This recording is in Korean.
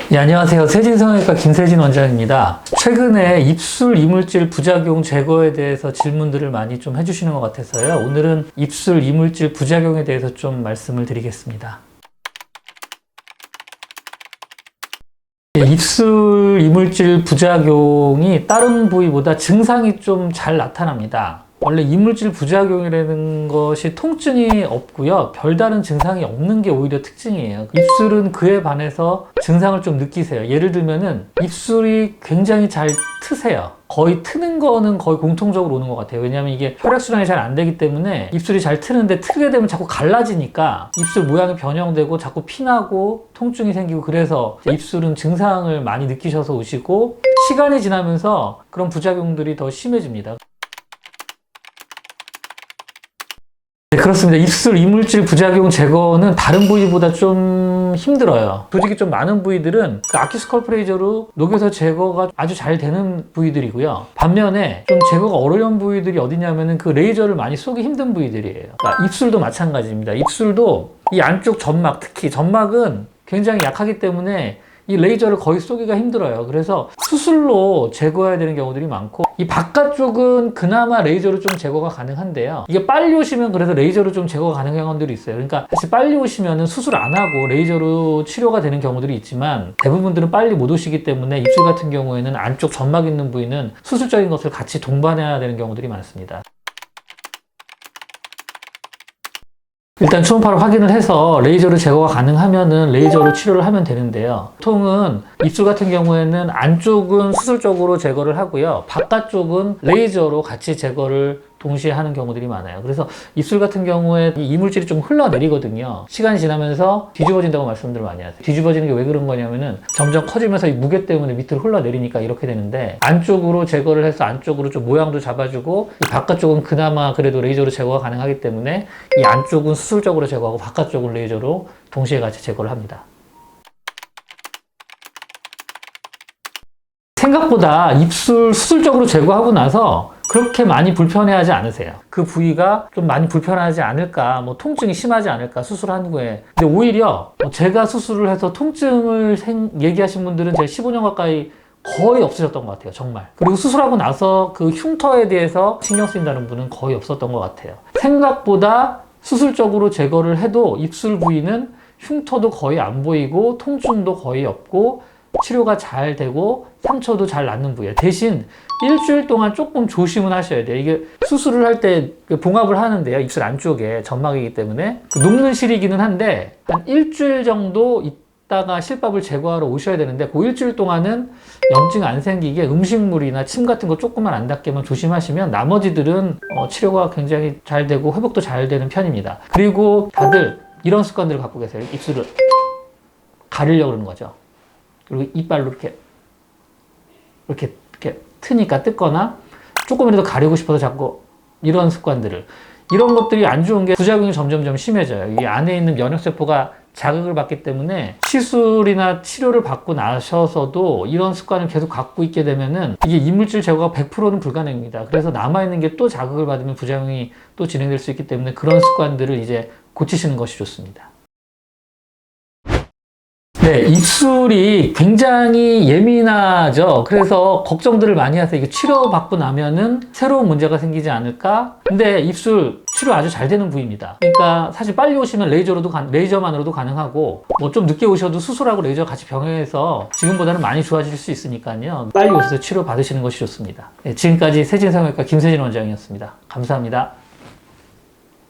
네, 안녕하세요. 세진성형외과 김세진 원장입니다. 최근에 입술 이물질 부작용 제거에 대해서 질문들을 많이 좀 해주시는 것 같아서요. 오늘은 입술 이물질 부작용에 대해서 좀 말씀을 드리겠습니다. 입술 이물질 부작용이 다른 부위보다 증상이 좀 잘 나타납니다. 원래 이물질 부작용이라는 것이 통증이 없고요. 별다른 증상이 없는 게 오히려 특징이에요. 입술은 그에 반해서 증상을 좀 느끼세요. 예를 들면은 입술이 굉장히 잘 트세요. 거의 트는 거는 거의 공통적으로 오는 것 같아요. 왜냐하면 이게 혈액순환이 잘 안 되기 때문에 입술이 잘 트는데 트게 되면 자꾸 갈라지니까 입술 모양이 변형되고 자꾸 피나고 통증이 생기고, 그래서 입술은 증상을 많이 느끼셔서 오시고, 시간이 지나면서 그런 부작용들이 더 심해집니다. 네, 그렇습니다. 입술 이물질 부작용 제거는 다른 부위보다 좀 힘들어요. 솔직히 좀 많은 부위들은 아큐스컬프레이저로 녹여서 제거가 아주 잘 되는 부위들이고요. 반면에 좀 제거가 어려운 부위들이 어디냐면은 그 레이저를 많이 쏘기 힘든 부위들이에요. 그러니까 입술도 마찬가지입니다. 입술도 이 안쪽 점막, 특히 점막은 굉장히 약하기 때문에 이 레이저를 거의 쏘기가 힘들어요. 그래서 수술로 제거해야 되는 경우들이 많고, 이 바깥쪽은 그나마 레이저로 좀 제거가 가능한데요. 이게 빨리 오시면 그래서 레이저로 좀 제거가 가능한 경우들이 있어요. 그러니까 사실 빨리 오시면은 수술 안 하고 레이저로 치료가 되는 경우들이 있지만, 대부분들은 빨리 못 오시기 때문에 입술 같은 경우에는 안쪽 점막 있는 부위는 수술적인 것을 같이 동반해야 되는 경우들이 많습니다. 일단 초음파를 확인을 해서 레이저로 제거가 가능하면은 레이저로 치료를 하면 되는데요. 보통은 입술 같은 경우에는 안쪽은 수술적으로 제거를 하고요. 바깥쪽은 레이저로 같이 제거를 동시에 하는 경우들이 많아요. 그래서 입술 같은 경우에 이 이물질이 좀 흘러내리거든요. 시간이 지나면서 뒤집어진다고 말씀들 많이 하세요. 뒤집어지는 게 왜 그런 거냐면은 점점 커지면서 이 무게 때문에 밑으로 흘러내리니까 이렇게 되는데, 안쪽으로 제거를 해서 안쪽으로 좀 모양도 잡아주고, 이 바깥쪽은 그나마 그래도 레이저로 제거가 가능하기 때문에 이 안쪽은 수술적으로 제거하고 바깥쪽은 레이저로 동시에 같이 제거를 합니다. 생각보다 입술 수술적으로 제거하고 나서 그렇게 많이 불편해하지 않으세요. 그 부위가 좀 많이 불편하지 않을까, 뭐 통증이 심하지 않을까, 수술한 후에. 근데 오히려 제가 수술을 해서 통증을 얘기하신 분들은 제가 15년 가까이 거의 없으셨던 것 같아요. 정말. 그리고 수술하고 나서 그 흉터에 대해서 신경 쓰인다는 분은 거의 없었던 것 같아요. 생각보다 수술적으로 제거를 해도 입술 부위는 흉터도 거의 안 보이고 통증도 거의 없고 치료가 잘 되고 상처도 잘 낫는 부위예요. 대신 일주일 동안 조금 조심은 하셔야 돼요. 이게 수술을 할 때 봉합을 하는데요. 입술 안쪽에 점막이기 때문에 녹는 실이기는 한데, 한 일주일 정도 있다가 실밥을 제거하러 오셔야 되는데, 그 일주일 동안은 염증 안 생기게 음식물이나 침 같은 거 조금만 안 닿게만 조심하시면 나머지들은 치료가 굉장히 잘 되고 회복도 잘 되는 편입니다. 그리고 다들 이런 습관들을 갖고 계세요. 입술을 가리려고 그러는 거죠. 그리고 이빨로 이렇게 트니까 뜯거나 조금이라도 가리고 싶어서 자꾸 이런 습관들을, 이런 것들이 안 좋은 게 부작용이 점점점 심해져요. 이 안에 있는 면역세포가 자극을 받기 때문에 시술이나 치료를 받고 나셔서도 이런 습관을 계속 갖고 있게 되면은 이게 이물질 제거가 100%는 불가능합니다. 그래서 남아있는 게 또 자극을 받으면 부작용이 또 진행될 수 있기 때문에 그런 습관들을 이제 고치시는 것이 좋습니다. 네, 입술이 굉장히 예민하죠. 그래서 걱정들을 많이 하세요. 이게 치료받고 나면은 새로운 문제가 생기지 않을까? 근데 입술 치료 아주 잘 되는 부위입니다. 그러니까 사실 빨리 오시면 레이저만으로도 가능하고, 뭐 좀 늦게 오셔도 수술하고 레이저 같이 병행해서 지금보다는 많이 좋아질 수 있으니까요. 빨리 오셔서 치료 받으시는 것이 좋습니다. 네, 지금까지 세진성형외과 김세진 원장이었습니다. 감사합니다.